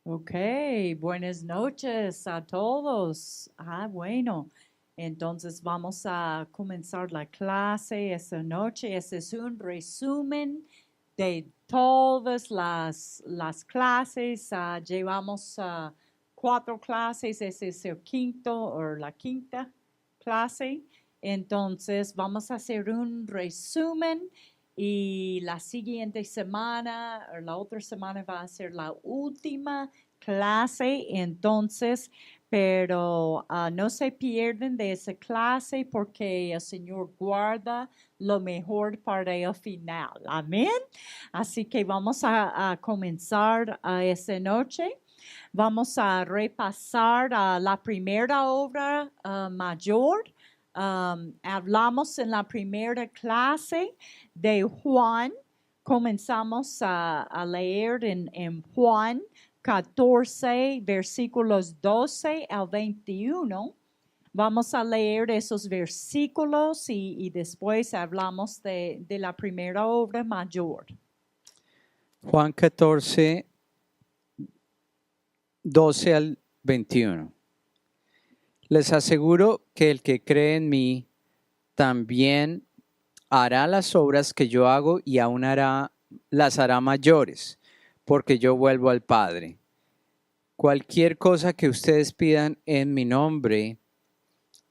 Ok, buenas noches a todos. Bueno, entonces vamos a comenzar la clase esta noche. Este es un resumen de todas las clases. Llevamos 4 clases, este es el quinto o la quinta clase. Entonces vamos a hacer un resumen. Y la siguiente semana, o la otra semana va a ser la última clase, entonces, pero no se pierden de esa clase porque el Señor guarda lo mejor para el final. Amén. Así que vamos a comenzar esta noche. Vamos a repasar la primera obra mayor. Hablamos en la primera clase de Juan. Comenzamos a leer en Juan 14, versículos 12 al 21. Vamos a leer esos versículos y después hablamos de la primera obra mayor. Juan 14, 12 al 21. Les aseguro que el que cree en mí también hará las obras que yo hago y aún las hará mayores, porque yo vuelvo al Padre. Cualquier cosa que ustedes pidan en mi nombre,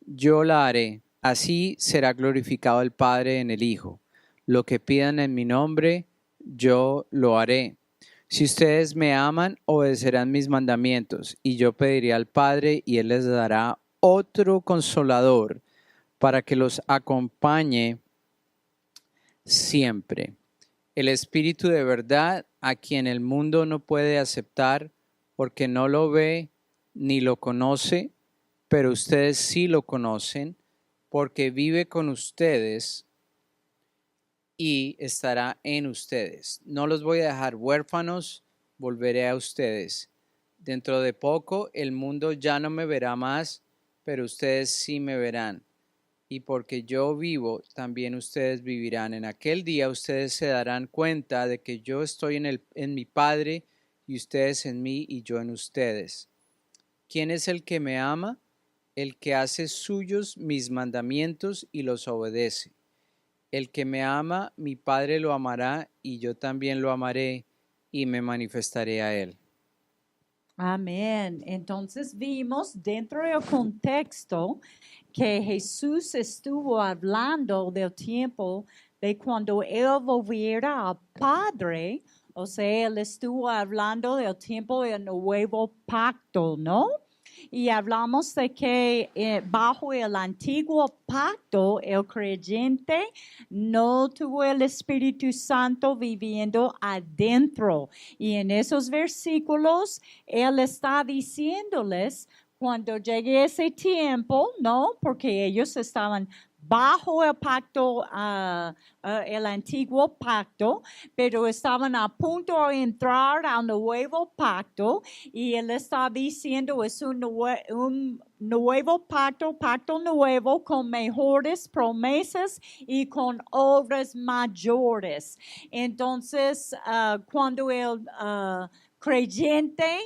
yo la haré. Así será glorificado el Padre en el Hijo. Lo que pidan en mi nombre, yo lo haré. Si ustedes me aman, obedecerán mis mandamientos, y yo pediré al Padre, y Él les dará otro consolador para que los acompañe siempre. El Espíritu de verdad, a quien el mundo no puede aceptar, porque no lo ve ni lo conoce, pero ustedes sí lo conocen, porque vive con ustedes y estará en ustedes. No los voy a dejar huérfanos, volveré a ustedes. Dentro de poco el mundo ya no me verá más, pero ustedes sí me verán. Y porque yo vivo, también ustedes vivirán. En aquel día ustedes se darán cuenta de que yo estoy en mi Padre, y ustedes en mí, y yo en ustedes. ¿Quién es el que me ama? El que hace suyos mis mandamientos y los obedece. El que me ama, mi Padre lo amará, y yo también lo amaré, y me manifestaré a él. Amén. Entonces vimos dentro del contexto que Jesús estuvo hablando del tiempo de cuando Él volviera al Padre, o sea, Él estuvo hablando del tiempo del nuevo pacto, ¿no? Y hablamos de que bajo el antiguo pacto, el creyente no tuvo el Espíritu Santo viviendo adentro. Y en esos versículos, Él está diciéndoles, cuando llegue ese tiempo, ¿no? Porque ellos estaban bajo el pacto, el antiguo pacto, pero estaban a punto de entrar al nuevo pacto y él está diciendo es un nuevo pacto nuevo con mejores promesas y con obras mayores. Entonces, cuando el creyente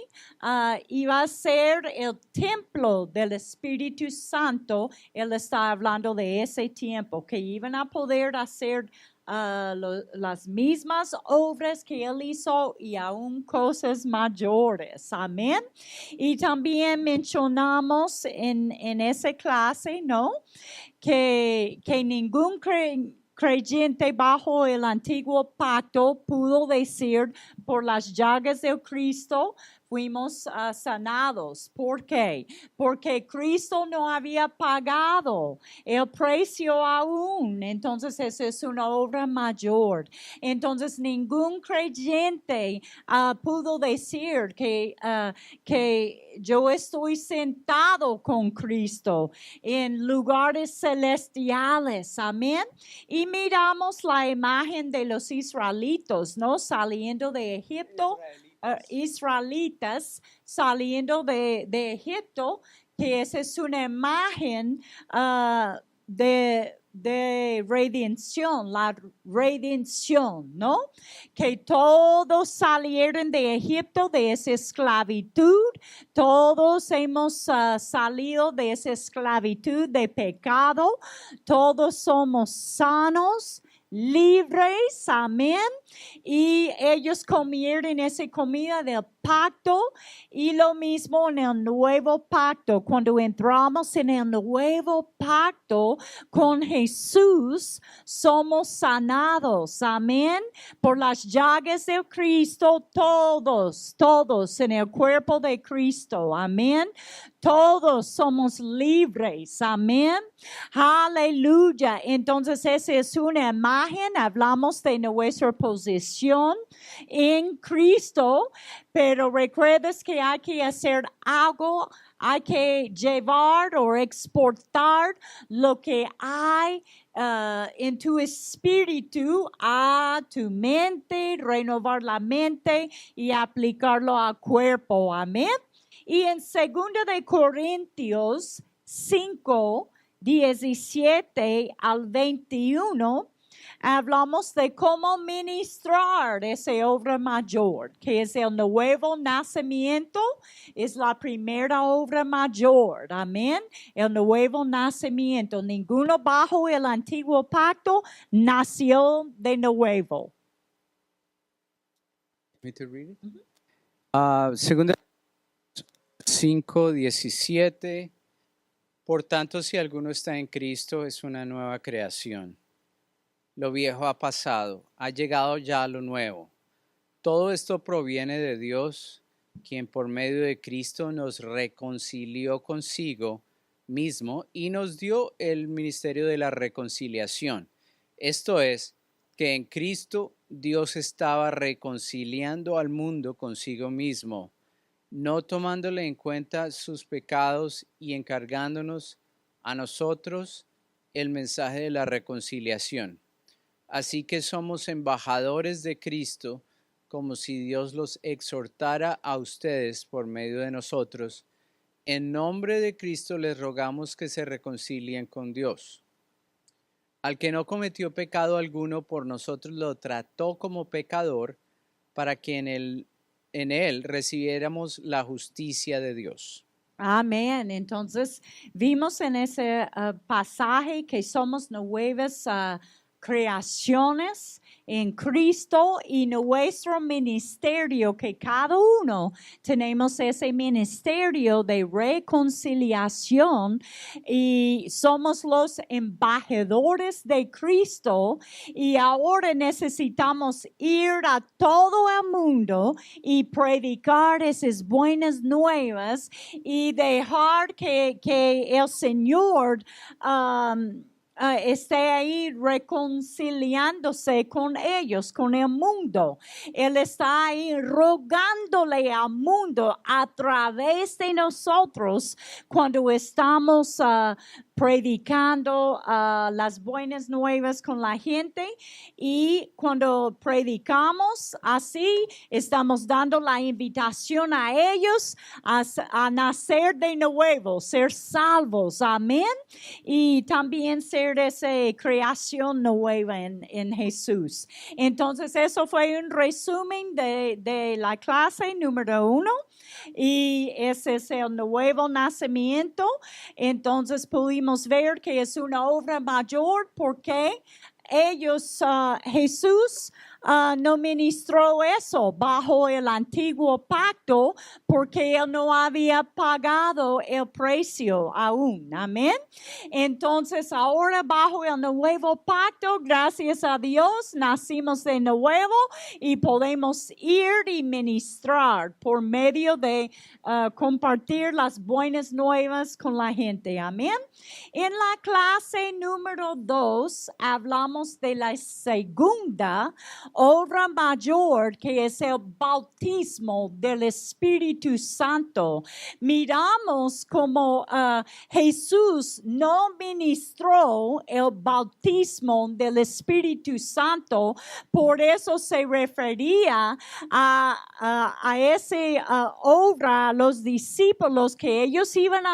iba a ser el templo del Espíritu Santo, él está hablando de ese tiempo, que iban a poder hacer las mismas obras que él hizo y aún cosas mayores. Amén. Y también mencionamos en esa clase, ¿no? Que ningún creyente bajo el antiguo pacto pudo decir por las llagas de Cristo fuimos sanados. ¿Por qué? Porque Cristo no había pagado el precio aún. Entonces, eso es una obra mayor. Entonces, ningún creyente pudo decir que yo estoy sentado con Cristo en lugares celestiales. Amén. Y miramos la imagen de los israelitos, ¿no? Saliendo de Egipto. Israelitas saliendo de Egipto, que esa es una imagen de de redención, la redención, ¿no? Que todos salieron de Egipto, de esa esclavitud, todos hemos salido de esa esclavitud de pecado, todos somos sanos, libres, amén. Y ellos comieron esa comida del pacto y lo mismo en el nuevo pacto. Cuando entramos en el nuevo pacto con Jesús, somos sanados, amén. Por las llagas de Cristo, todos en el cuerpo de Cristo, amén. Todos somos libres, amén. Aleluya. Entonces esa es una imagen, hablamos de nuestra posición en Cristo, pero recuerdes que hay que hacer algo, hay que llevar o exportar lo que hay en tu espíritu a tu mente, renovar la mente y aplicarlo al cuerpo, amén. Y en 2 de Corintios 5, 17 al 21, hablamos de cómo ministrar esa obra mayor, que es el nuevo nacimiento, es la primera obra mayor, amén. El nuevo nacimiento, ninguno bajo el antiguo pacto nació de nuevo. Me to read it? Segunda 5, 17. Por tanto, si alguno está en Cristo, es una nueva creación. Lo viejo ha pasado, ha llegado ya lo nuevo. Todo esto proviene de Dios, quien por medio de Cristo nos reconcilió consigo mismo y nos dio el ministerio de la reconciliación. Esto es, que en Cristo Dios estaba reconciliando al mundo consigo mismo, no tomándole en cuenta sus pecados y encargándonos a nosotros el mensaje de la reconciliación. Así que somos embajadores de Cristo, como si Dios los exhortara a ustedes por medio de nosotros. En nombre de Cristo les rogamos que se reconcilien con Dios. Al que no cometió pecado alguno, por nosotros lo trató como pecador, para que en él recibiéramos la justicia de Dios. Amén. Entonces, vimos en ese pasaje que somos nuevas creaciones en Cristo y nuestro ministerio, que cada uno tenemos ese ministerio de reconciliación y somos los embajadores de Cristo y ahora necesitamos ir a todo el mundo y predicar esas buenas nuevas y dejar que el Señor esté ahí reconciliándose con ellos, con el mundo. Él está ahí rogándole al mundo a través de nosotros cuando estamos predicando las buenas nuevas con la gente, y cuando predicamos así estamos dando la invitación a ellos a nacer de nuevo, ser salvos, amén, y también ser esa creación nueva en Jesús. Entonces eso fue un resumen de la clase número 1. Y ese es el nuevo nacimiento. Entonces pudimos ver que es una obra mayor porque Jesús no ministró eso bajo el antiguo pacto porque él no había pagado el precio aún, amén. Entonces ahora bajo el nuevo pacto, gracias a Dios, nacimos de nuevo y podemos ir y ministrar por medio de compartir las buenas nuevas con la gente, amén. En la clase número 2 hablamos de la segunda obra mayor que es el bautismo del Espíritu Santo. Miramos como Jesús no ministró el bautismo del Espíritu Santo, por eso se refería a esa obra a los discípulos, que ellos iban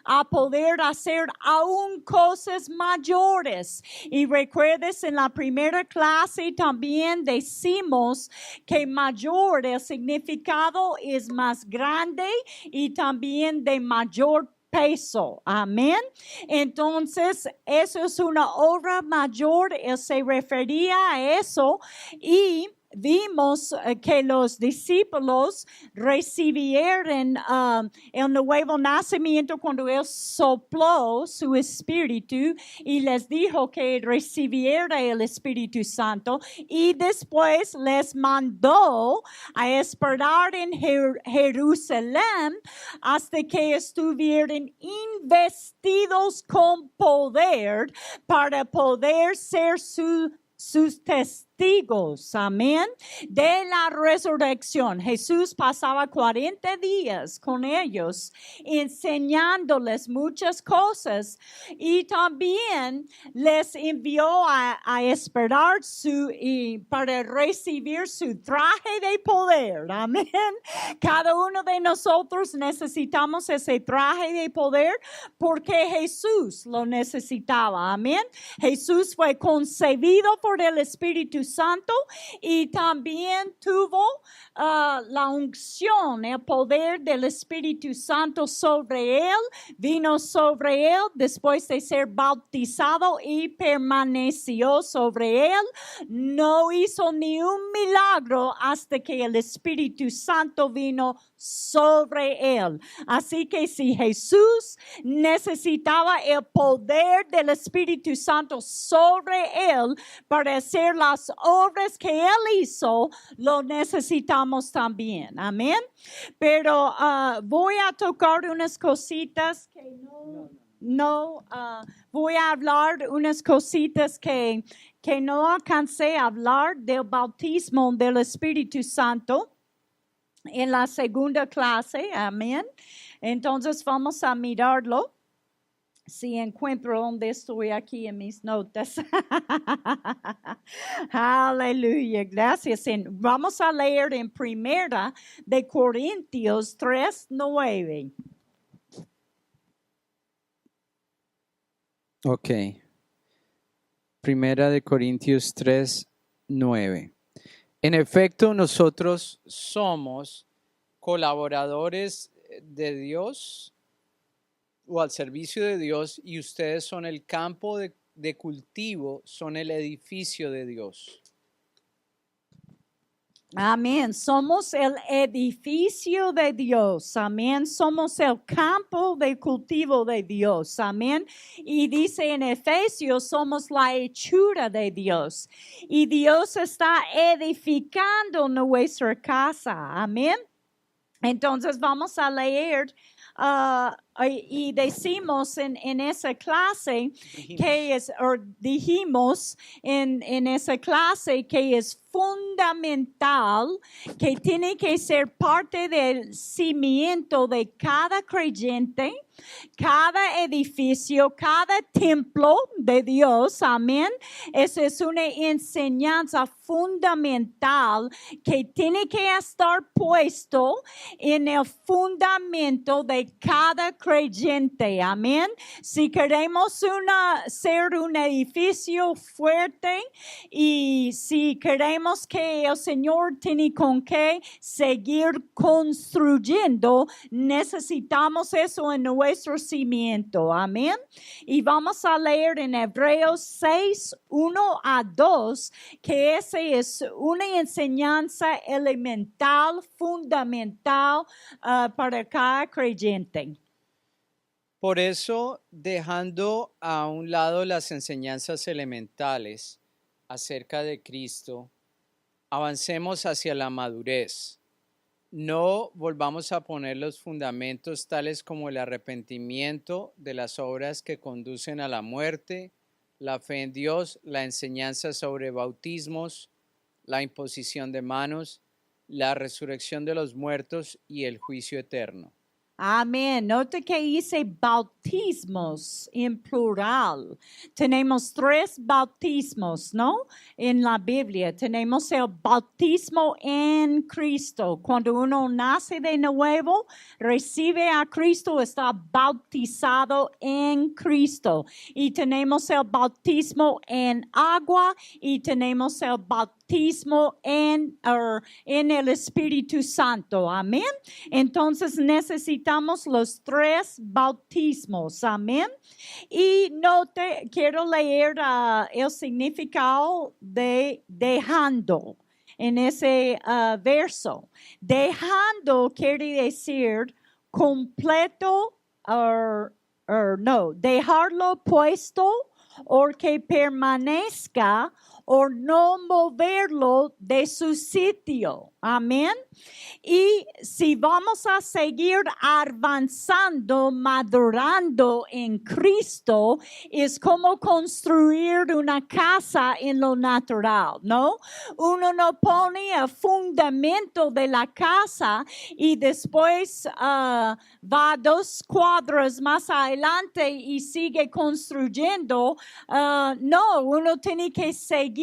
a poder hacer aún cosas mayores. Y recuerdes, en la primera clase también decimos que mayor, el significado es más grande y también de mayor peso. Amén. Entonces, eso es una obra mayor. Él se refería a eso, y vimos que los discípulos recibieron el nuevo nacimiento cuando Él sopló su espíritu y les dijo que recibiera el Espíritu Santo, y después les mandó a esperar en Jerusalén hasta que estuvieran investidos con poder para poder ser sus testigos, amén, de la resurrección. Jesús pasaba 40 días con ellos, enseñándoles muchas cosas, y también les envió a esperar para recibir su traje de poder, amén. Cada uno de nosotros necesitamos ese traje de poder porque Jesús lo necesitaba, amén. Jesús fue concebido por el Espíritu Santo y también tuvo la unción, el poder del Espíritu Santo sobre él, vino sobre él después de ser bautizado y permaneció sobre él. No hizo ni un milagro hasta que el Espíritu Santo vino sobre él. Así que si Jesús necesitaba el poder del Espíritu Santo sobre él para hacer las obras que él hizo, lo necesitamos también. Amén. Pero voy a tocar unas cositas que voy a hablar unas cositas que no alcancé a hablar del bautismo del Espíritu Santo en la segunda clase, amén. Entonces vamos a mirarlo. Si encuentro donde estoy aquí en mis notas. Aleluya, gracias. Vamos a leer en Primera de Corintios 3:9. Ok. Primera de Corintios 3:9. En efecto, nosotros somos colaboradores de Dios o al servicio de Dios, y ustedes son el campo de cultivo, son el edificio de Dios. Amén. Somos el edificio de Dios. Amén. Somos el campo de cultivo de Dios. Amén. Y dice en Efesios, somos la hechura de Dios. Y Dios está edificando nuestra casa. Amén. Entonces vamos a leer y decimos en esa clase que es, o dijimos en esa clase que es fundamental, que tiene que ser parte del cimiento de cada creyente, cada edificio, cada templo de Dios, amén. Esa es una enseñanza fundamental que tiene que estar puesto en el fundamento de cada creyente, amén. Si queremos ser un edificio fuerte, y si queremos que el Señor tiene con qué seguir construyendo, necesitamos eso en nuestro cimiento, amén. Y vamos a leer en Hebreos 6:1-2, que esa es una enseñanza elemental, fundamental para cada creyente. Por eso, dejando a un lado las enseñanzas elementales acerca de Cristo, avancemos hacia la madurez. No volvamos a poner los fundamentos tales como el arrepentimiento de las obras que conducen a la muerte, la fe en Dios, la enseñanza sobre bautismos, la imposición de manos, la resurrección de los muertos y el juicio eterno. Amén. Nota que dice bautismos en plural. Tenemos 3 bautismos, ¿no? En la Biblia. Tenemos el bautismo en Cristo. Cuando uno nace de nuevo, recibe a Cristo, está bautizado en Cristo. Y tenemos el bautismo en agua y tenemos el bautismo en el Espíritu Santo. Amén. Entonces necesitamos los 3 bautismos, amén. Y quiero leer el significado de dejando en ese verso. Dejando quiere decir completo, no, dejarlo puesto o que permanezca o no moverlo de su sitio. Amén. Y si vamos a seguir avanzando, madurando en Cristo, es como construir una casa en lo natural, ¿no? Uno no pone el fundamento de la casa y después va 2 cuadras más adelante y sigue construyendo. No, uno tiene que seguir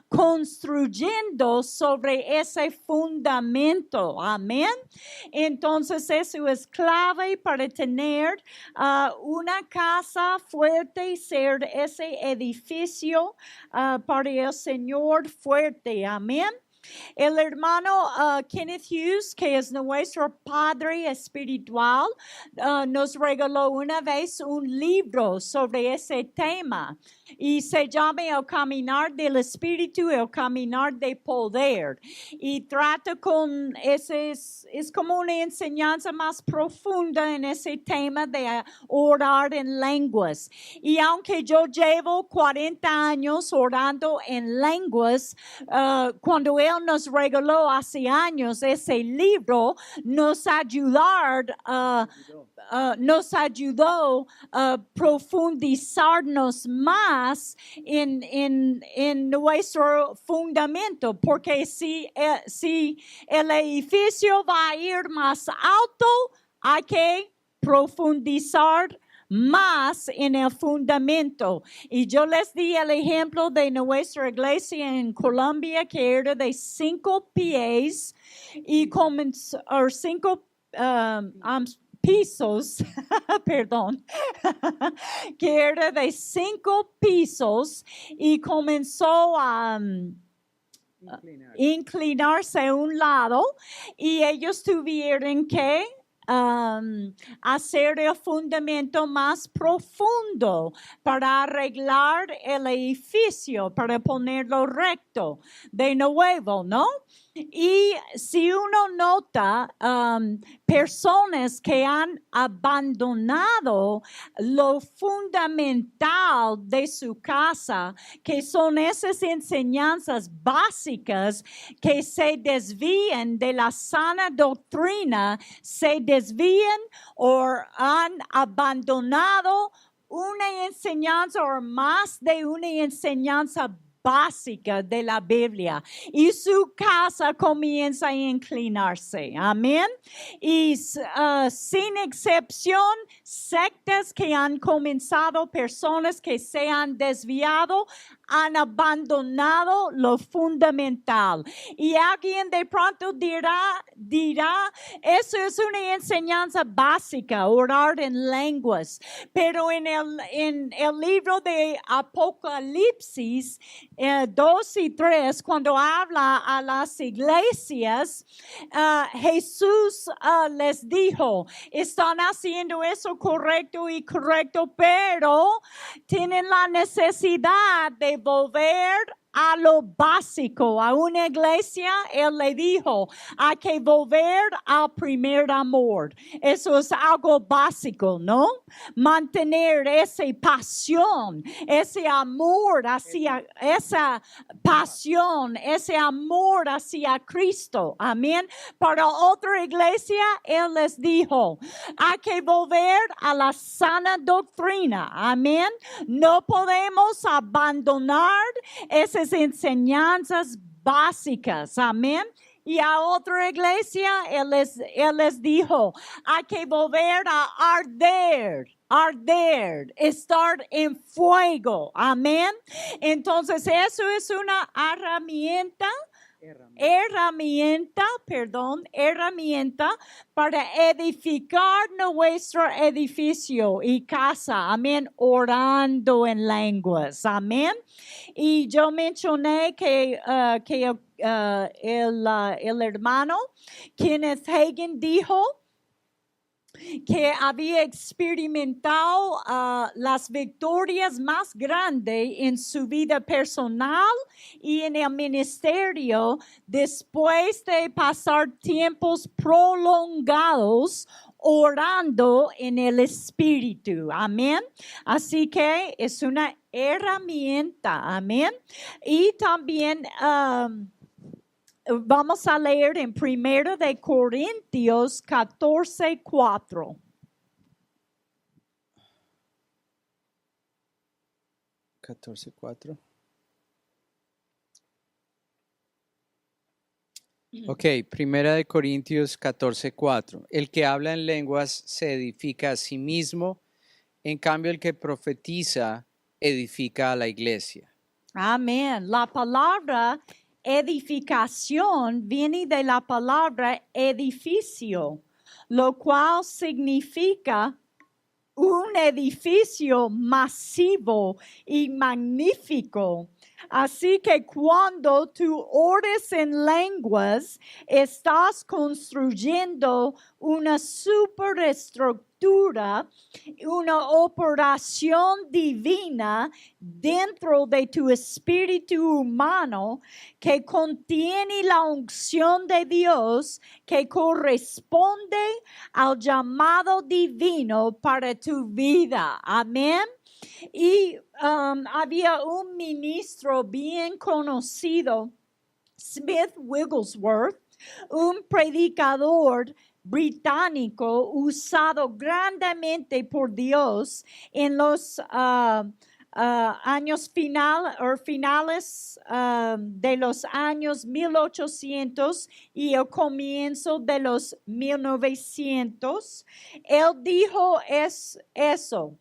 construyendo sobre ese fundamento. Amén. Entonces eso es clave para tener una casa fuerte y ser ese edificio para el Señor fuerte. Amén. El hermano Kenneth Hughes, que es nuestro padre espiritual, nos regaló una vez un libro sobre ese tema y se llama El Caminar del Espíritu, El Caminar de Poder, y trata con ese, es como una enseñanza más profunda en ese tema de orar en lenguas. Y aunque yo llevo 40 años orando en lenguas, cuando él nos regaló hace años ese libro, nos ayudó a profundizarnos más en nuestro fundamento, porque si el edificio va a ir más alto, hay que profundizar más en el fundamento. Y yo les di el ejemplo de nuestra iglesia en Colombia, que era de 5 pies y comenzó 5 pisos, perdón, que era de 5 pisos y comenzó a inclinarse a un lado y ellos tuvieron que hacer el fundamento más profundo para arreglar el edificio, para ponerlo recto de nuevo, ¿no? Y si uno nota personas que han abandonado lo fundamental de su casa, que son esas enseñanzas básicas que se desvían de la sana doctrina, se desvían o han abandonado una enseñanza o más de una enseñanza básica de la Biblia y su casa comienza a inclinarse. Amén. Y sin excepción, sectas que han comenzado, personas que se han desviado, han abandonado lo fundamental. Y alguien de pronto dirá, eso es una enseñanza básica, orar en lenguas. Pero en el libro de Apocalipsis 2 y 3, cuando habla a las iglesias, Jesús les dijo, están haciendo eso correcto y correcto, pero tienen la necesidad de volver a lo básico. A una iglesia, él le dijo, hay que volver al primer amor. Eso es algo básico, ¿no? Mantener esa pasión, ese amor hacia esa pasión, ese amor hacia Cristo. Amén. Para otra iglesia, él les dijo, hay que volver a la sana doctrina. Amén. No podemos abandonar esas enseñanzas básicas. Amén. Y a otra iglesia, él les dijo, hay que volver a arder, estar en fuego. Amén. Entonces, eso es una herramienta para edificar nuestro edificio y casa. Amén. Orando en lenguas. Amén. Y yo mencioné que el hermano Kenneth Hagin dijo que había experimentado las victorias más grandes en su vida personal y en el ministerio después de pasar tiempos prolongados orando en el Espíritu. Amén. Así que es una herramienta. Amén. Y también vamos a leer en 1 de Corintios 14:4. 14:4. Ok, 1 de Corintios 14:4. El que habla en lenguas se edifica a sí mismo, en cambio el que profetiza edifica a la iglesia. Amén. La palabra edificación viene de la palabra edificio, lo cual significa un edificio masivo y magnífico. Así que cuando tú ores en lenguas, estás construyendo una superestructura, una operación divina dentro de tu espíritu humano que contiene la unción de Dios que corresponde al llamado divino para tu vida. Amén. Y había un ministro bien conocido, Smith Wigglesworth, un predicador británico usado grandemente por Dios en los años finales de los años 1800 y el comienzo de los 1900. Él dijo eso,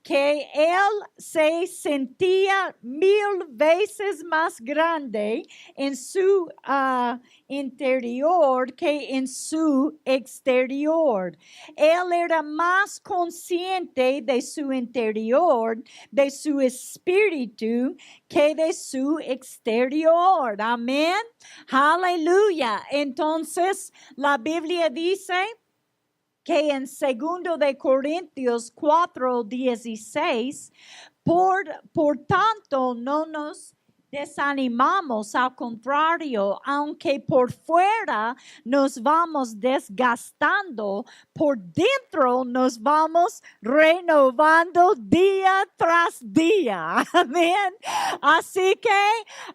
que él se sentía 1000 veces más grande en su interior que en su exterior. Él era más consciente de su interior, de su espíritu, que de su exterior. Amén. Aleluya. Entonces, la Biblia dice que en 2 de Corintios 4:16, por tanto no nos desanimamos, al contrario, aunque por fuera nos vamos desgastando, por dentro nos vamos renovando día tras día. Amén. Así que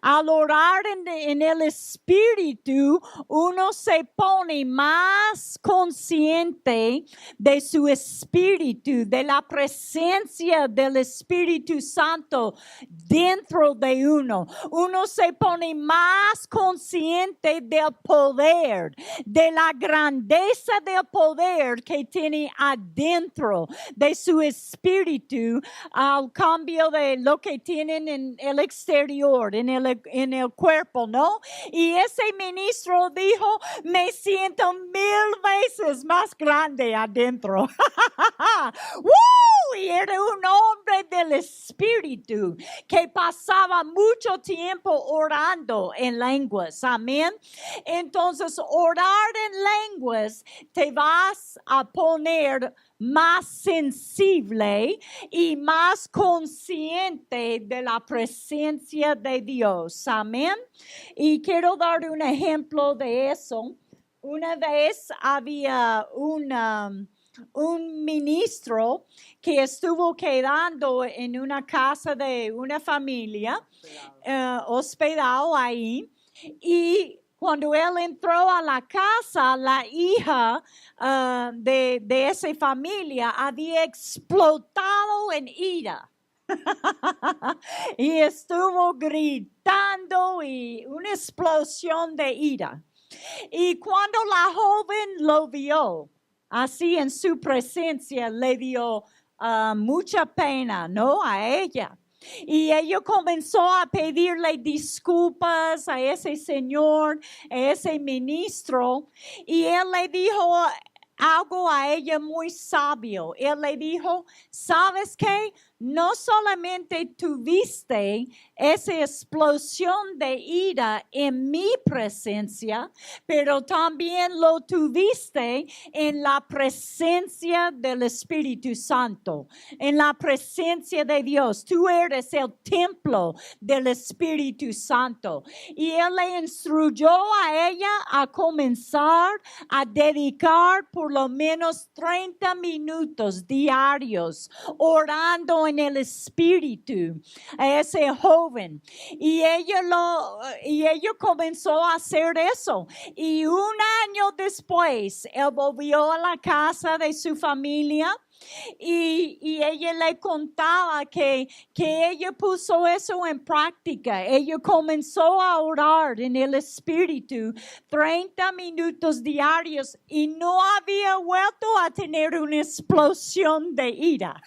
al orar en el Espíritu, uno se pone más consciente de su espíritu, de la presencia del Espíritu Santo dentro de uno. Uno se pone más consciente del poder, de la grandeza del poder que tiene adentro de su espíritu, al cambio de lo que tienen en el exterior, en el cuerpo, ¿no? Y ese ministro dijo, me siento 1000 veces más grande adentro. Y era un hombre del espíritu que pasaba mucho tiempo orando en lenguas. Amén. Entonces, orar en lenguas te vas a poner más sensible y más consciente de la presencia de Dios. Amén. Y quiero dar un ejemplo de eso. Una vez había un ministro que estuvo quedando en una casa de una familia, hospedado ahí, y cuando él entró a la casa, la hija de esa familia había explotado en ira. Y estuvo gritando y una explosión de ira. Y cuando la joven lo vio, así en su presencia, le dio mucha pena, ¿no? A ella. Y ella comenzó a pedirle disculpas a ese señor, a ese ministro. Y él le dijo algo a ella muy sabio. Él le dijo, ¿sabes qué? No solamente tuviste esa explosión de ira en mi presencia, pero también lo tuviste en la presencia del Espíritu Santo, en la presencia de Dios. Tú eres el templo del Espíritu Santo. Y él le instruyó a ella a comenzar a dedicar por lo menos 30 minutos diarios orando en el Espíritu a ese joven. Y ella comenzó a hacer eso. Y un año después, él volvió a la casa de su familia. Y ella le contaba que ella puso eso en práctica. Ella comenzó a orar en el Espíritu 30 minutos diarios y no había vuelto a tener una explosión de ira.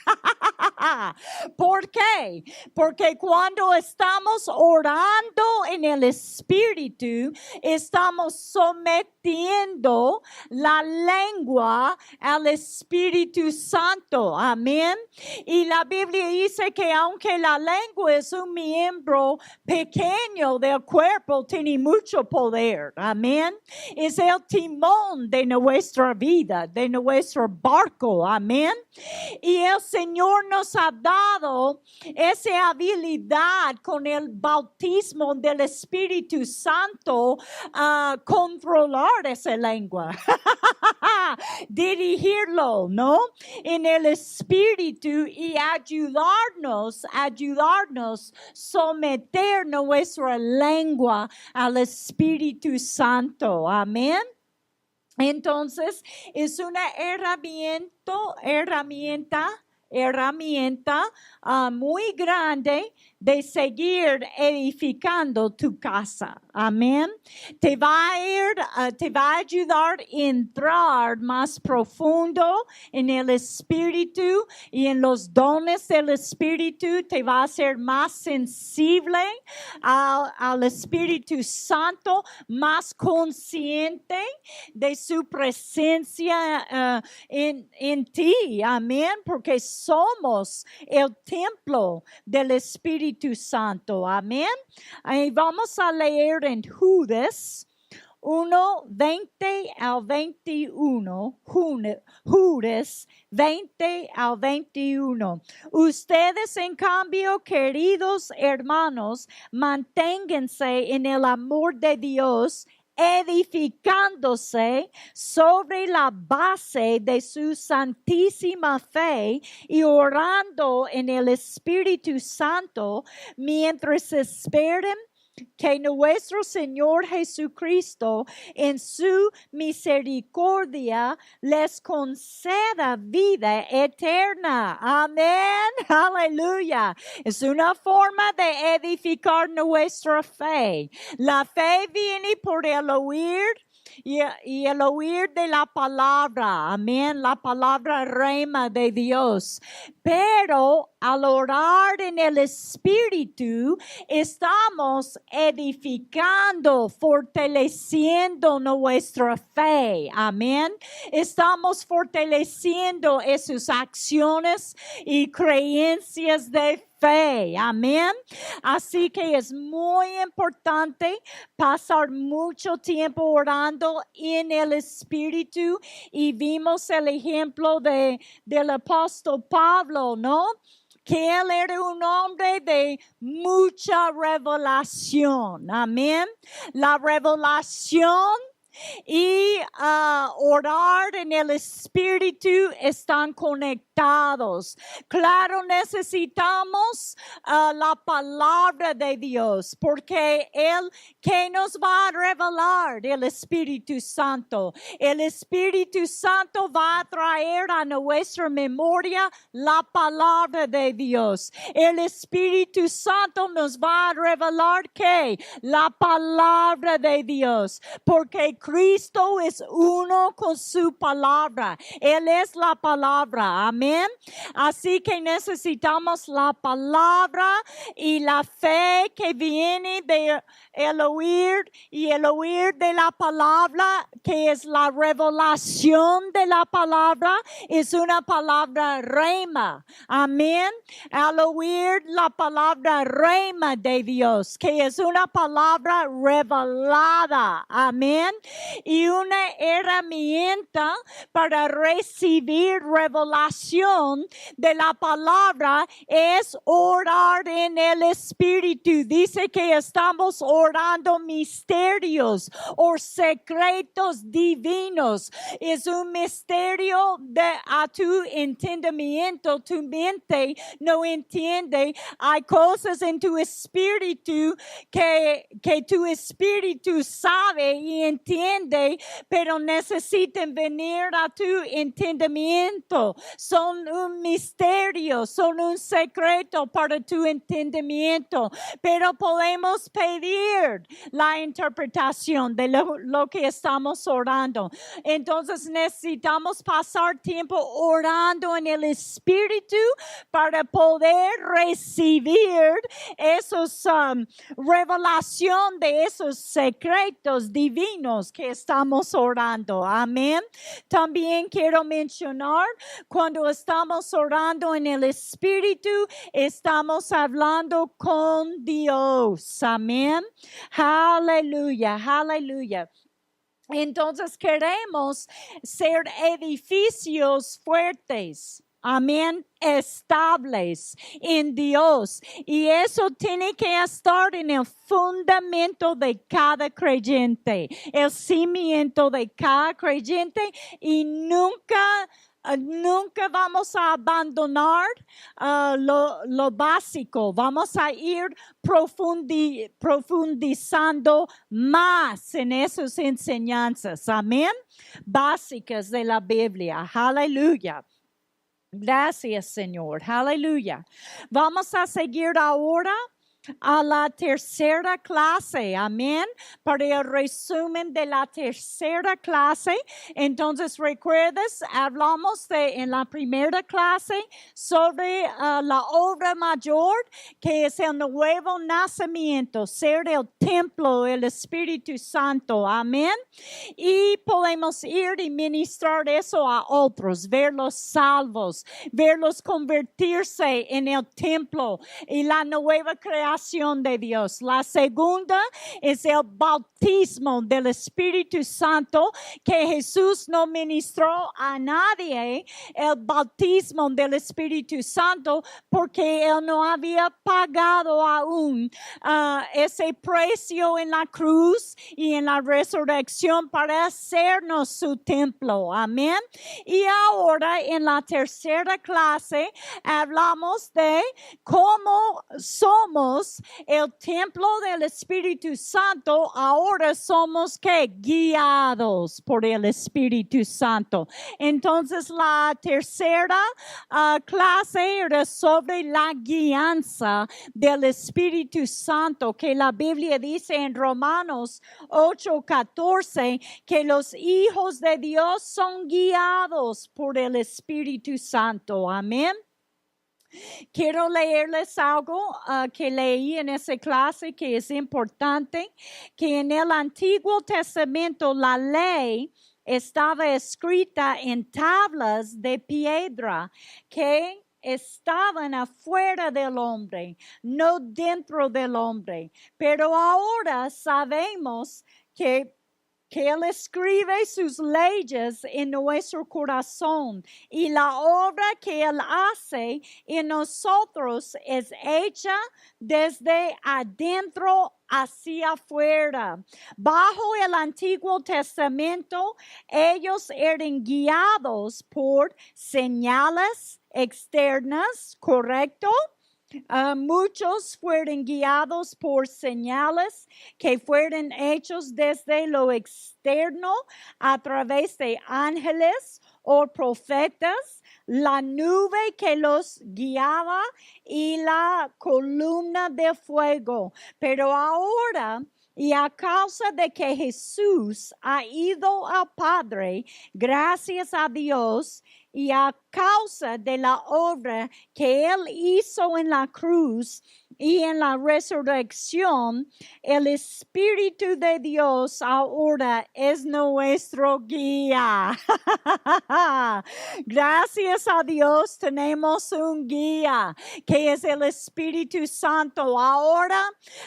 ¿Por qué? Porque cuando estamos orando en el Espíritu, estamos sometiendo la lengua al Espíritu Santo. Amén. Y la Biblia dice que aunque la lengua es un miembro pequeño del cuerpo, tiene mucho poder. Amén. Es el timón de nuestra vida, de nuestro barco. Amén. Y el Señor nos ha dado esa habilidad con el bautismo del Espíritu Santo a controlar esa lengua. Dirigirlo, ¿no? En el Espíritu y ayudarnos someter nuestra lengua al Espíritu Santo. Amén. Entonces, es una herramienta muy grande de seguir edificando tu casa. Amén. Te va a ayudar a entrar más profundo en el Espíritu y en los dones del Espíritu. Te va a hacer más sensible al Espíritu Santo, más consciente de su presencia en ti. Amén. Porque somos el templo del Espíritu Santo. Amén. Y vamos a leer en Judas 1, 20 al 21. Judas 20 al 21. Ustedes, en cambio, queridos hermanos, manténganse en el amor de Dios, edificándose sobre la base de su santísima fe y orando en el Espíritu Santo mientras esperen que nuestro Señor Jesucristo en su misericordia les conceda vida eterna. Amén. Aleluya. Es una forma de edificar nuestra fe. La fe viene por el oír. Y el oír de la palabra, amén, la palabra rema de Dios. Pero al orar en el Espíritu, estamos edificando, fortaleciendo nuestra fe, amén. Estamos fortaleciendo esas acciones y creencias de fe, amén. Así que es muy importante pasar mucho tiempo orando en el Espíritu y vimos el ejemplo del apóstol Pablo, ¿no? Que él era un hombre de mucha revelación, amén. La revelación y orar en el Espíritu están conectados. Claro, necesitamos la palabra de Dios, porque Él, ¿qué nos va a revelar? El Espíritu Santo. El Espíritu Santo va a traer a nuestra memoria la palabra de Dios. El Espíritu Santo nos va a revelar que la palabra de Dios, porque Cristo es uno con su palabra. Él es la palabra. Amén. Así que necesitamos la palabra y la fe que viene de el oír, y el oír de la palabra, que es la revelación de la palabra, es una palabra rema. Amén. Al oír la palabra rema de Dios, que es una palabra revelada. Amén. Y una herramienta para recibir revelación de la palabra es orar en el Espíritu. Dice que estamos orando misterios o secretos divinos. Es un misterio a tu entendimiento. Tu mente no entiende. Hay cosas en tu espíritu que tu espíritu sabe y entiende, pero necesitan venir a tu entendimiento. Son un misterio, son un secreto para tu entendimiento, pero podemos pedir la interpretación de lo que estamos orando. Entonces necesitamos pasar tiempo orando en el Espíritu para poder recibir esos revelación de esos secretos divinos que estamos orando. Amén. También quiero mencionar, cuando estamos orando en el Espíritu, estamos hablando con Dios. Amén. Aleluya, aleluya. Entonces queremos ser edificios fuertes. Amén, estables en Dios. Y eso tiene que estar en el fundamento de cada creyente, el cimiento de cada creyente, y nunca vamos a abandonar lo básico. Vamos a ir profundizando más en esas enseñanzas. Amén. Básicas de la Biblia. Aleluya. Gracias, Señor. Aleluya. Vamos a seguir ahora a la tercera clase. Amén. Para el resumen de la tercera clase. Entonces, recuerdas, hablamos en la primera clase sobre la obra mayor, que es el nuevo nacimiento, ser el templo del Espíritu Santo. Amén. Y podemos ir y ministrar eso a otros, verlos salvos, verlos convertirse en el templo y la nueva creación de Dios. La segunda es el bautismo del Espíritu Santo, que Jesús no ministró a nadie el bautismo del Espíritu Santo porque Él no había pagado aún ese precio en la cruz y en la resurrección para hacernos su templo. Amén. Y ahora en la tercera clase hablamos de cómo somos el templo del Espíritu Santo. Ahora somos guiados por el Espíritu Santo. Entonces la tercera clase era sobre la guianza del Espíritu Santo, que la Biblia dice en Romanos 8:14 que los hijos de Dios son guiados por el Espíritu Santo. Amén. Quiero leerles algo que leí en esa clase que es importante, que en el Antiguo Testamento la ley estaba escrita en tablas de piedra que estaban afuera del hombre, no dentro del hombre. Pero ahora sabemos que que Él escribe sus leyes en nuestro corazón y la obra que Él hace en nosotros es hecha desde adentro hacia afuera. Bajo el Antiguo Testamento, ellos eran guiados por señales externas, ¿correcto? Muchos fueron guiados por señales que fueron hechos desde lo externo a través de ángeles o profetas, la nube que los guiaba y la columna de fuego. Pero ahora, y a causa de que Jesús ha ido al Padre, gracias a Dios, y a causa de la obra que Él hizo en la cruz y en la resurrección, el Espíritu de Dios ahora es nuestro guía. Gracias a Dios tenemos un guía que es el Espíritu Santo. Ahora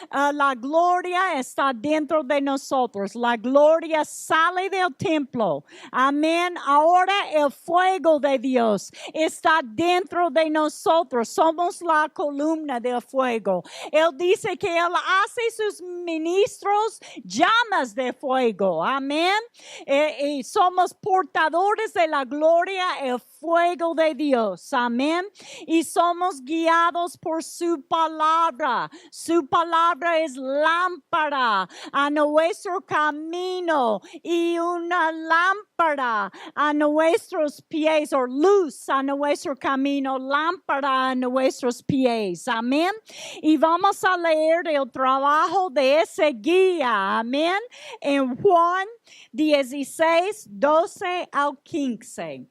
la gloria está dentro de nosotros. La gloria sale del templo. Amén. Ahora el fuego de Dios está dentro de nosotros. Somos la columna del fuego. Él dice que Él hace sus ministros llamas de fuego. Amén. Y somos portadores de la gloria, el fuego de Dios. Amén. Y somos guiados por su palabra. Su palabra es lámpara a nuestro camino y una lámpara a nuestros pies, o luz a nuestro camino, lámpara a nuestros pies. Amén. Y vamos a leer el trabajo de ese guía. Amén. En Juan 16, 12 al 15.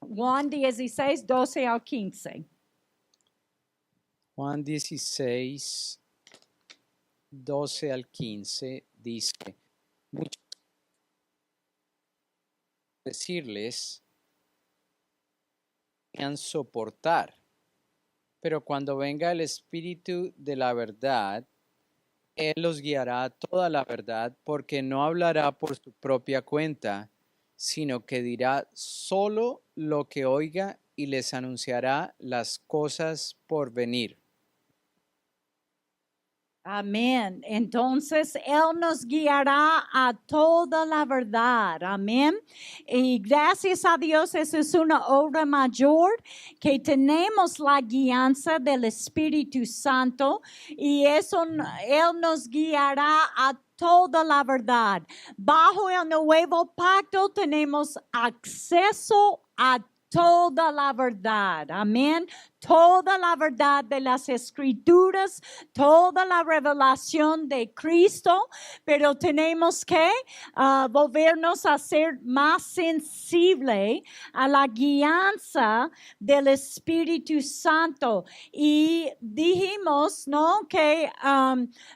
Juan 16, 12 al 15. Juan 16, 12 al 15 dice, muchos decirles podían soportar, pero cuando venga el Espíritu de la verdad, Él los guiará a toda la verdad, porque no hablará por su propia cuenta, sino que dirá solo lo que oiga y les anunciará las cosas por venir. Amén. Entonces, Él nos guiará a toda la verdad. Amén. Y gracias a Dios, esa es una obra mayor que tenemos la guianza del Espíritu Santo y eso Él nos guiará a toda la verdad. Bajo el nuevo pacto tenemos acceso a toda la verdad. Amén. Toda la verdad de las Escrituras, toda la revelación de Cristo, pero tenemos que volvernos a ser más sensible a la guianza del Espíritu Santo. Y dijimos, ¿no?, que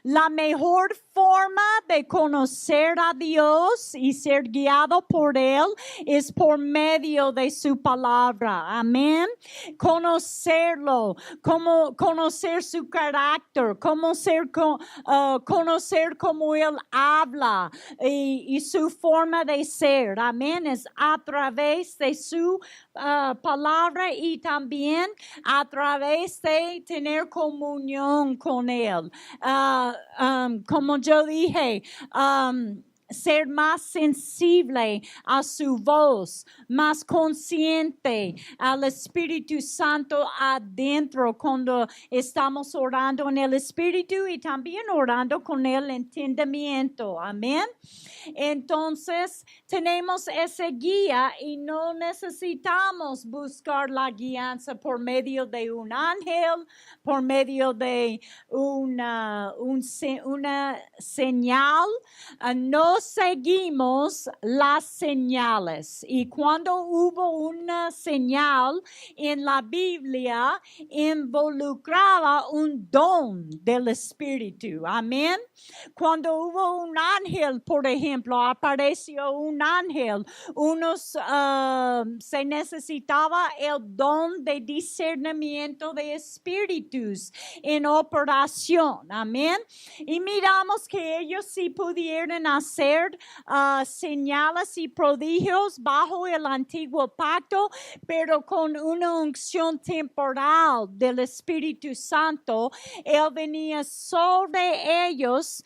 la mejor forma de conocer a Dios y ser guiado por Él es por medio de su palabra. Amén. Cómo conocer su carácter, conocer cómo Él habla y su forma de ser. Amén. Es a través de su palabra y también a través de tener comunión con Él. Como yo dije, ser más sensible a su voz, más consciente al Espíritu Santo adentro cuando estamos orando en el Espíritu y también orando con el entendimiento. Amén. Entonces, tenemos ese guía y no necesitamos buscar la guianza por medio de un ángel, por medio de una señal. No seguimos las señales. Y cuando hubo una señal en la Biblia, involucraba un don del Espíritu. Amén. Cuando hubo un ángel, por ejemplo, apareció un ángel, se necesitaba el don de discernimiento de espíritus en operación. Amén. Y miramos que ellos sí pudieron hacer ver señales y prodigios bajo el antiguo pacto, pero con una unción temporal del Espíritu Santo. Él venía sobre ellos.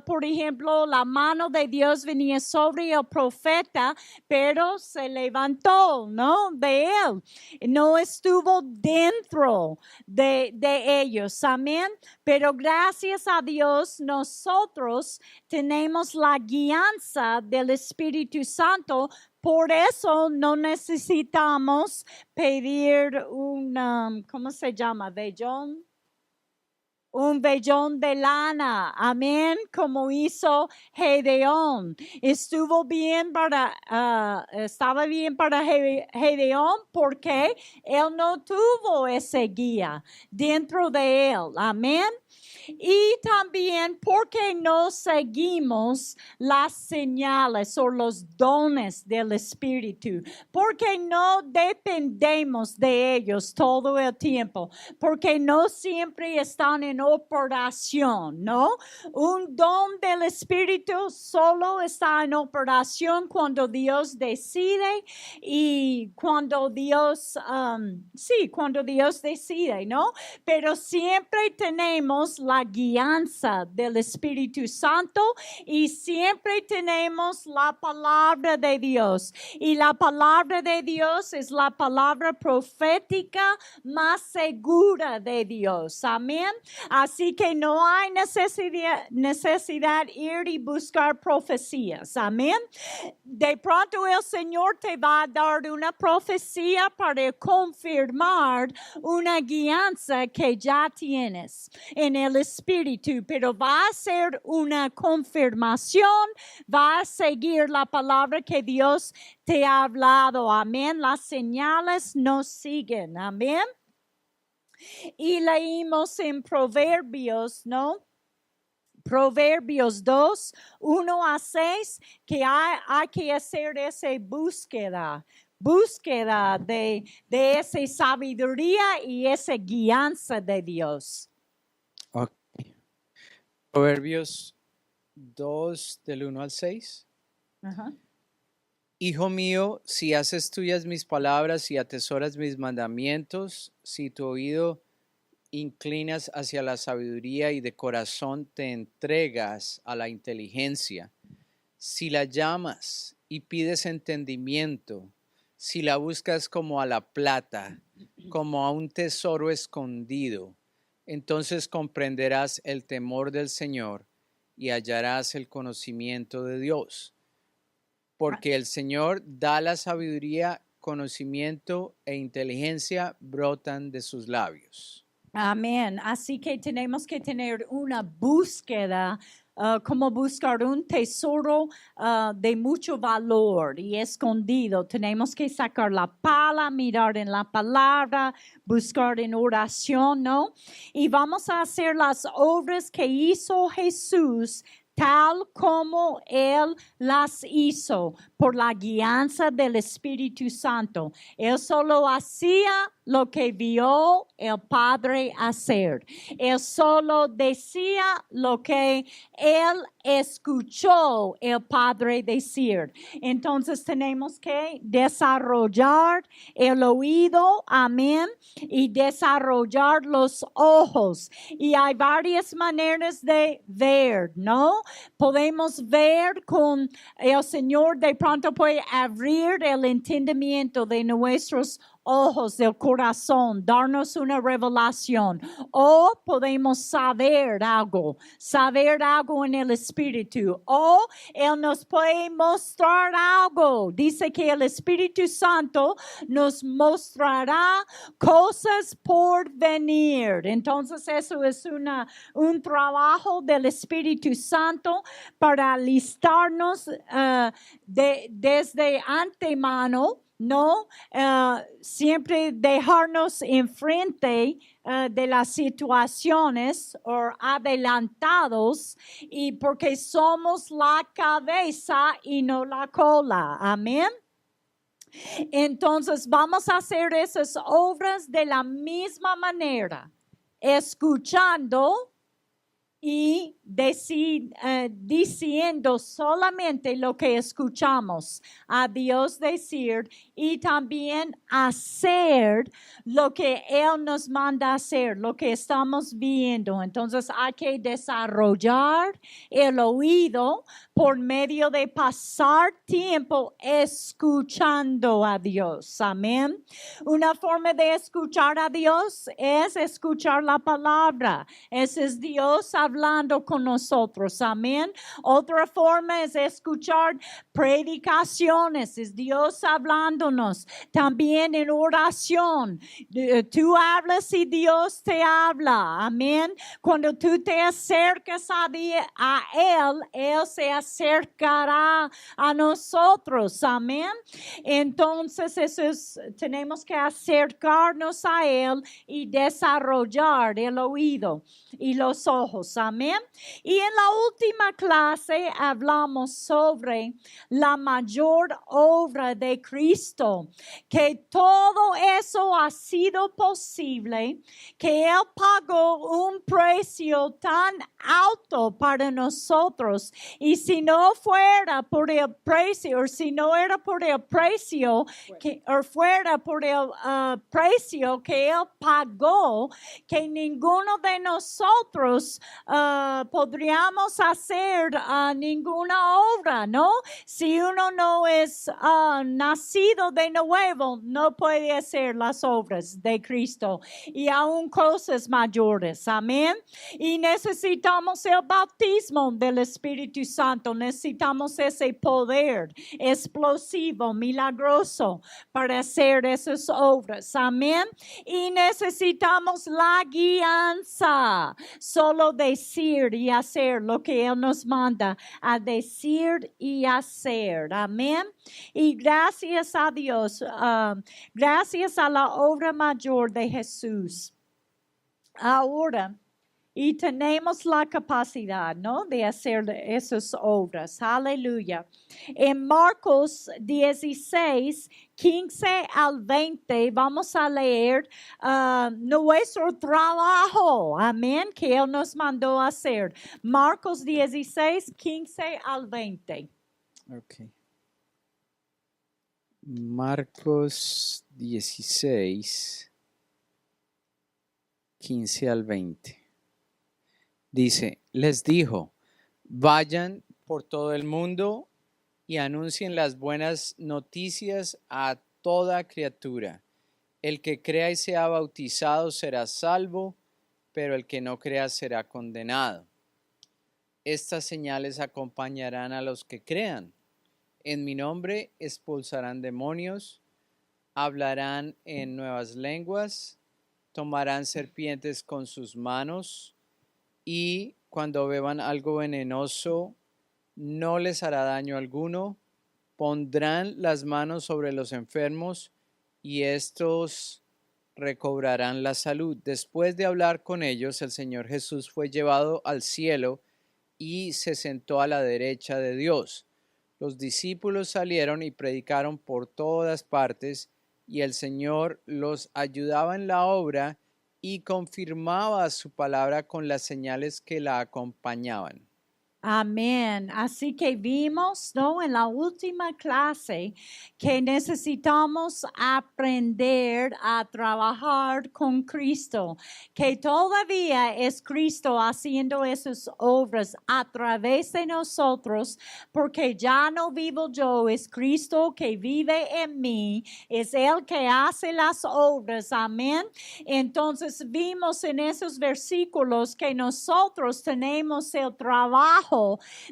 Por ejemplo, la mano de Dios venía sobre el profeta, pero se levantó, ¿no? De él. No estuvo dentro de ellos. Amén. Pero gracias a Dios, nosotros tenemos la guianza del Espíritu Santo. Por eso no necesitamos pedir ¿cómo se llama? ¿Vellón? Un vellón de lana, amén, como hizo Gedeón. Estaba bien para Gedeón porque él no tuvo ese guía dentro de él, amén. Y también porque no seguimos las señales o los dones del Espíritu, porque no dependemos de ellos todo el tiempo, porque no siempre están en operación, ¿no? Un don del Espíritu solo está en operación cuando Dios decide y cuando Dios decide, ¿no? Pero siempre tenemos la guianza del Espíritu Santo y siempre tenemos la palabra de Dios. Y la palabra de Dios es la palabra profética más segura de Dios. Amén. Así que no hay necesidad ir y buscar profecías. Amén. De pronto el Señor te va a dar una profecía para confirmar una guianza que ya tienes en el Espíritu, pero va a ser una confirmación, va a seguir la palabra que Dios te ha hablado. Amén. Las señales nos siguen. Amén. Y leímos en Proverbios, ¿no? Proverbios 2, 1 a 6, que hay que hacer esa búsqueda de esa sabiduría y esa guianza de Dios. Okay. Proverbios 2 del 1 al 6. Uh-huh. Hijo mío, si haces tuyas mis palabras y atesoras mis mandamientos, si tu oído inclinas hacia la sabiduría y de corazón te entregas a la inteligencia, si la llamas y pides entendimiento, si la buscas como a la plata, como a un tesoro escondido, entonces comprenderás el temor del Señor y hallarás el conocimiento de Dios. Porque el Señor da la sabiduría, conocimiento e inteligencia brotan de sus labios. Amén. Así que tenemos que tener una búsqueda, como buscar un tesoro de mucho valor y escondido. Tenemos que sacar la pala, mirar en la palabra, buscar en oración, ¿no? Y vamos a hacer las obras que hizo Jesús, tal como Él las hizo por la guianza del Espíritu Santo. Él solo hacía lo que vio el Padre hacer. Él solo decía lo que Él escuchó el Padre decir. Entonces tenemos que desarrollar el oído, amén, y desarrollar los ojos. Y hay varias maneras de ver, ¿no? Podemos ver con el Señor, de pronto puede abrir el entendimiento de nuestros ojos del corazón, darnos una revelación, o podemos saber algo en el Espíritu, o Él nos puede mostrar algo. Dice que el Espíritu Santo nos mostrará cosas por venir. Entonces eso es un trabajo del Espíritu Santo para alistarnos desde antemano, ¿no? Siempre dejarnos enfrente de las situaciones o adelantados, y porque somos la cabeza y no la cola. Amén. Entonces vamos a hacer esas obras de la misma manera, escuchando y diciendo solamente lo que escuchamos a Dios decir y también hacer lo que Él nos manda hacer, lo que estamos viendo. Entonces hay que desarrollar el oído por medio de pasar tiempo escuchando a Dios. Amén. Una forma de escuchar a Dios es escuchar la palabra. Ese es Dios hablando con nosotros. Amén. Otra forma es escuchar predicaciones. Es Dios hablándonos. También en oración. Tú hablas y Dios te habla. Amén. Cuando tú te acercas a Él, Él se acercará a nosotros. Amén. Entonces, tenemos que acercarnos a Él y desarrollar el oído y los ojos. Amén. Y en la última clase hablamos sobre la mayor obra de Cristo, que todo eso ha sido posible, que Él pagó un precio tan alto para nosotros. Y si no fuera por el precio, o si no era por el precio, o fuera por el precio que Él pagó, que ninguno de nosotros podríamos hacer ninguna obra, ¿no? Si uno no es nacido de nuevo, no puede hacer las obras de Cristo y aún cosas mayores. Amén. Y necesitamos el bautismo del Espíritu Santo. Necesitamos ese poder explosivo, milagroso para hacer esas obras. Amén. Y necesitamos la guianza. Solo decir y hacer lo que Él nos manda a decir y hacer. Amén. Y gracias a Dios, gracias a la obra mayor de Jesús. Ahora, y tenemos la capacidad, ¿no?, de hacer esas obras. Aleluya. En Marcos 16, 15 al 20, vamos a leer nuestro trabajo. Amén. Que Él nos mandó a hacer. Marcos 16, 15 al 20. Ok. Marcos 16, 15 al 20. Dice, les dijo, vayan por todo el mundo y anuncien las buenas noticias a toda criatura. El que crea y sea bautizado será salvo, pero el que no crea será condenado. Estas señales acompañarán a los que crean. En mi nombre expulsarán demonios, hablarán en nuevas lenguas, tomarán serpientes con sus manos y cuando beban algo venenoso no les hará daño alguno. Pondrán las manos sobre los enfermos y estos recobrarán la salud. Después de hablar con ellos, el Señor Jesús fue llevado al cielo y se sentó a la derecha de Dios. Los discípulos salieron y predicaron por todas partes, y el Señor los ayudaba en la obra y confirmaba su palabra con las señales que la acompañaban. Amén. Así que vimos, ¿no?, en la última clase que necesitamos aprender a trabajar con Cristo, que todavía es Cristo haciendo esas obras a través de nosotros, porque ya no vivo yo, es Cristo que vive en mí, es Él que hace las obras. Amén. Entonces vimos en esos versículos que nosotros tenemos el trabajo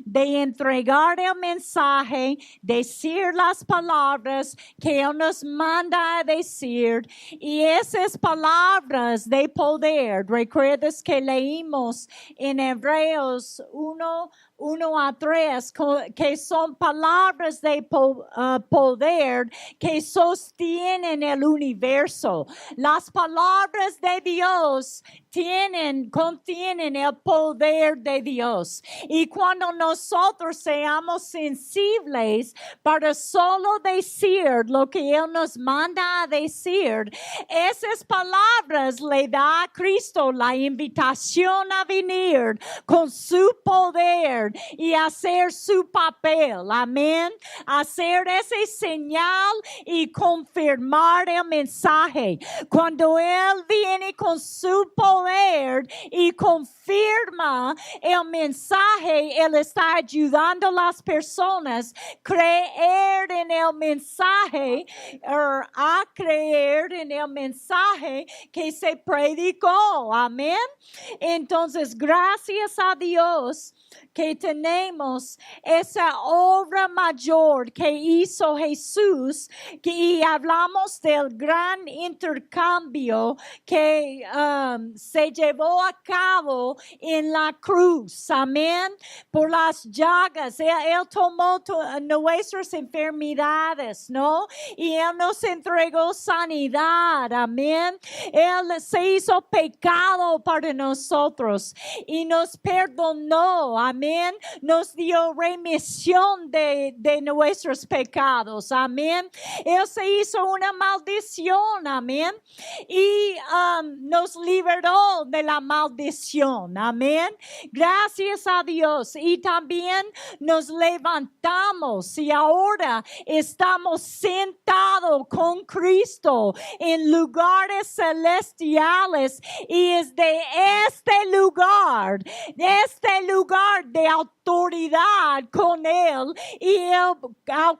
de entregar el mensaje, decir las palabras que Él nos manda a decir, y esas palabras de poder, recuerdas que leímos en Hebreos 1, 1 a 3, que son palabras de poder que sostienen el universo. Las palabras de Dios contienen el poder de Dios. Y cuando nosotros seamos sensibles para solo decir lo que Él nos manda a decir, esas palabras le da a Cristo la invitación a venir con su poder y hacer su papel. Amén. Hacer ese señal y confirmar el mensaje. Cuando Él viene con su poder y confirma el mensaje, Él está ayudando a las personas a creer en el mensaje, a creer en el mensaje que se predicó. Amén. Entonces, gracias a Dios que tenemos esa obra mayor que hizo Jesús, y hablamos del gran intercambio que se llevó a cabo en la cruz. Amén. Por las llagas. Él tomó nuestras enfermedades, ¿no? Y Él nos entregó sanidad. Amén. Él se hizo pecado para nosotros y nos perdonó. Amén. Nos dio remisión de nuestros pecados. Amén. Él se hizo una maldición. Amén. Y nos liberó de la maldición. Amén. Gracias a Dios. Y también nos levantamos y ahora estamos sentados con Cristo en lugares celestiales, y es de este lugar de autoridad con Él, y a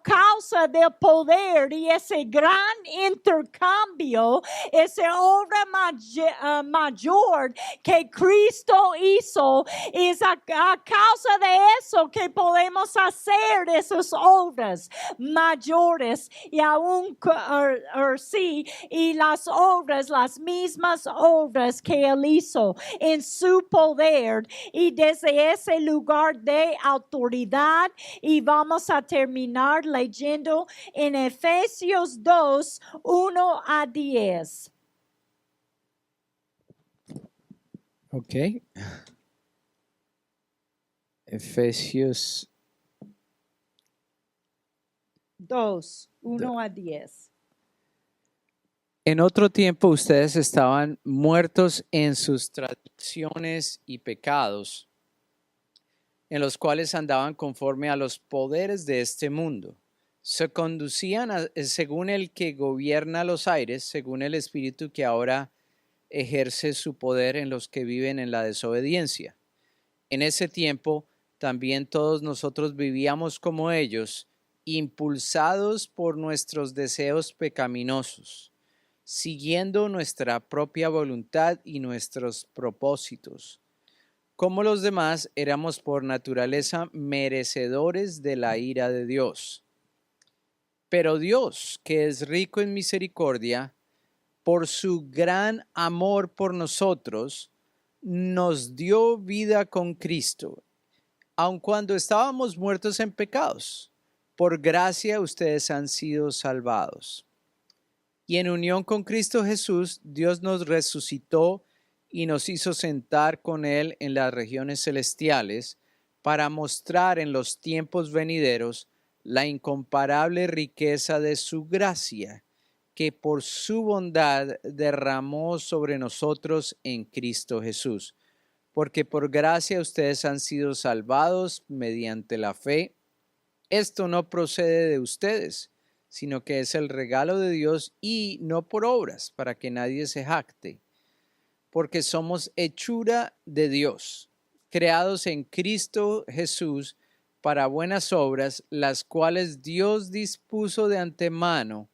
causa del poder y ese gran intercambio, esa obra mayor que Cristo hizo, es a causa de eso que podemos hacer esas obras mayores, y aún sí, y las mismas obras que Él hizo en su poder, y desde ese lugar de autoridad. Y vamos a terminar leyendo en Efesios 2, 1 a 10. Ok. Efesios 2, 1 a 10. En otro tiempo ustedes estaban muertos en sus transgresiones y pecados, en los cuales andaban conforme a los poderes de este mundo. Se conducían según el que gobierna los aires, según el espíritu que ahora ejerce su poder en los que viven en la desobediencia. En ese tiempo también todos nosotros vivíamos como ellos, impulsados por nuestros deseos pecaminosos, siguiendo nuestra propia voluntad y nuestros propósitos. Como los demás, éramos por naturaleza merecedores de la ira de Dios. Pero Dios, que es rico en misericordia, por su gran amor por nosotros, nos dio vida con Cristo, aun cuando estábamos muertos en pecados. Por gracia ustedes han sido salvados. Y en unión con Cristo Jesús, Dios nos resucitó y nos hizo sentar con Él en las regiones celestiales para mostrar en los tiempos venideros la incomparable riqueza de su gracia, que por su bondad derramó sobre nosotros en Cristo Jesús. Porque por gracia ustedes han sido salvados mediante la fe. Esto no procede de ustedes, sino que es el regalo de Dios, y no por obras, para que nadie se jacte. Porque somos hechura de Dios, creados en Cristo Jesús para buenas obras, las cuales Dios dispuso de antemano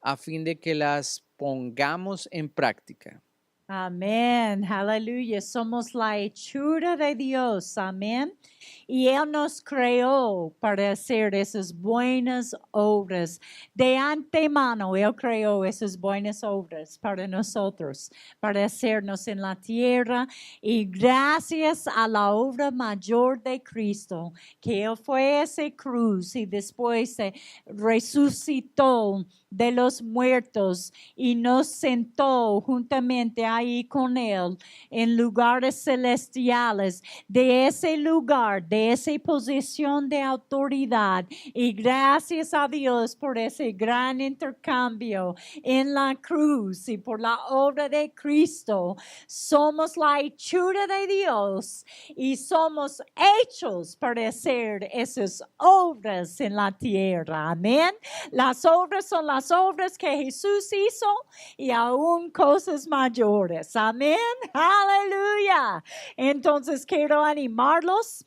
a fin de que las pongamos en práctica. Amén, aleluya. Somos la hechura de Dios, amén. Y Él nos creó para hacer esas buenas obras. De antemano, Él creó esas buenas obras para nosotros, para hacernos en la tierra. Y gracias a la obra mayor de Cristo, que Él fue a esa cruz y después se resucitó de los muertos y nos sentó juntamente ahí con Él en lugares celestiales, de ese lugar, de esa posición de autoridad. Y gracias a Dios por ese gran intercambio en la cruz y por la obra de Cristo. Somos la hechura de Dios y somos hechos para hacer esas obras en la tierra. Amén. Las obras son las obras que Jesús hizo y aún cosas mayores. Amén. Aleluya. Entonces quiero animarlos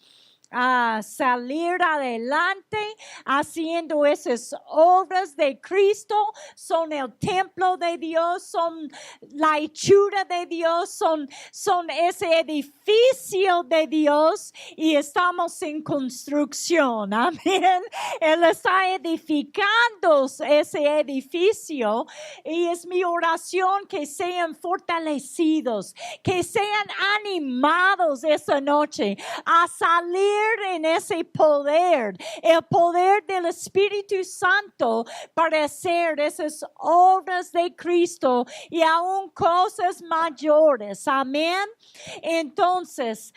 a salir adelante haciendo esas obras de Cristo. Son el templo de Dios, son la hechura de Dios, son ese edificio de Dios y estamos en construcción. Amén. Él está edificando ese edificio y es mi oración que sean fortalecidos, que sean animados esa noche a salir en ese poder, el poder del Espíritu Santo para hacer esas obras de Cristo y aún cosas mayores. Amén. Entonces,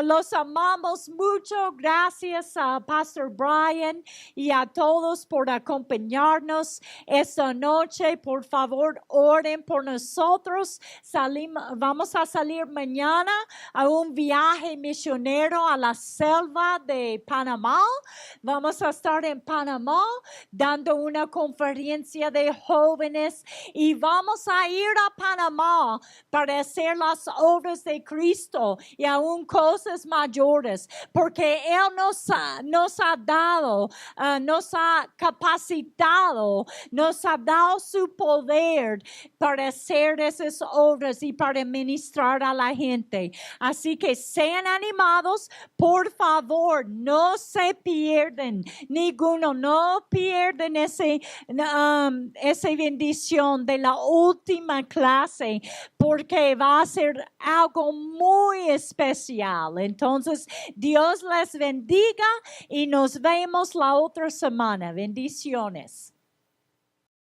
los amamos mucho. Gracias a Pastor Brian y a todos por acompañarnos esta noche. Por favor, oren por nosotros. Vamos a salir mañana a un viaje misionero a la selva de Panamá. Vamos a estar en Panamá dando una conferencia de jóvenes y vamos a ir a Panamá para hacer las obras de Cristo y aún cosas mayores, porque Él nos ha dado, nos ha capacitado, nos ha dado su poder para hacer esas obras y para ministrar a la gente. Así que sean animados, por favor, no se pierden, ninguno, no pierden esa bendición de la última clase, porque va a ser algo muy especial. Entonces, Dios les bendiga y nos vemos la otra semana. Bendiciones.